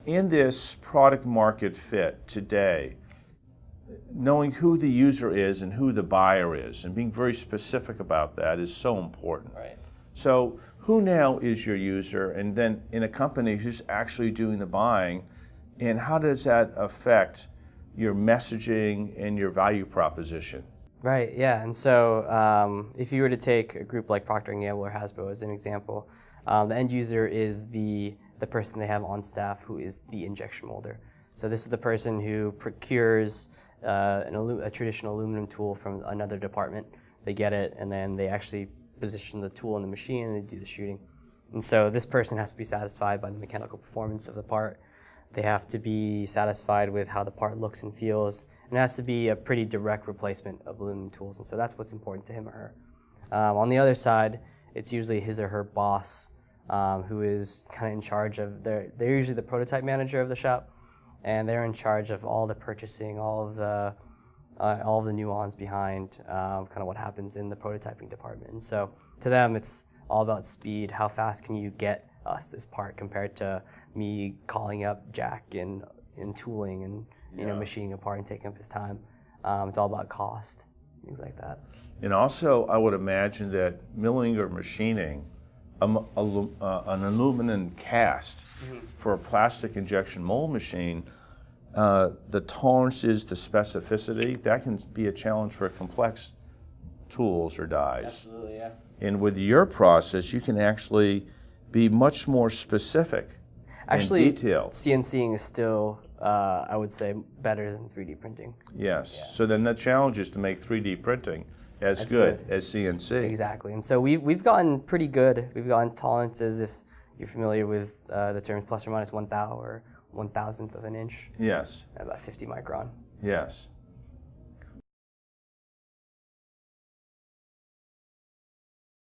In this product market fit today, knowing who the user is and who the buyer is and being very specific about that is so important. Right. So who now is your user, and then in a company who's actually doing the buying, and how does that affect your messaging and your value proposition? Right, yeah, and so if you were to take a group like Procter & Gamble or Hasbro as an example, the end user is the person they have on staff who is the injection molder. So this is the person who procures a traditional aluminum tool from another department. They get it, and then they actually position the tool in the machine and they do the shooting. And so this person has to be satisfied by the mechanical performance of the part. They have to be satisfied with how the part looks and feels, and it has to be a pretty direct replacement of aluminum tools, and so that's what's important to him or her. On the other side, it's usually his or her boss who is kind of in charge of, they're usually the prototype manager of the shop, and they're in charge of all the purchasing, all of the nuance behind kind of what happens in the prototyping department. And so to them, it's all about speed. How fast can you get us this part compared to me calling up Jack in tooling and machining a part and taking up his time. It's all about cost, things like that. And also, I would imagine that milling or machining an aluminum cast for a plastic injection mold machine, the tolerances, the specificity, that can be a challenge for complex tools or dies. Absolutely, yeah. And with your process, you can actually be much more specific and detailed. CNCing is still, I would say, better than 3D printing. Yes. Yeah. So then the challenge is to make 3D printing as good as CNC. Exactly. And so we've gotten pretty good. We've gotten tolerances, if you're familiar with the terms plus or minus 1,000th of an inch. Yes. About 50 micron. Yes.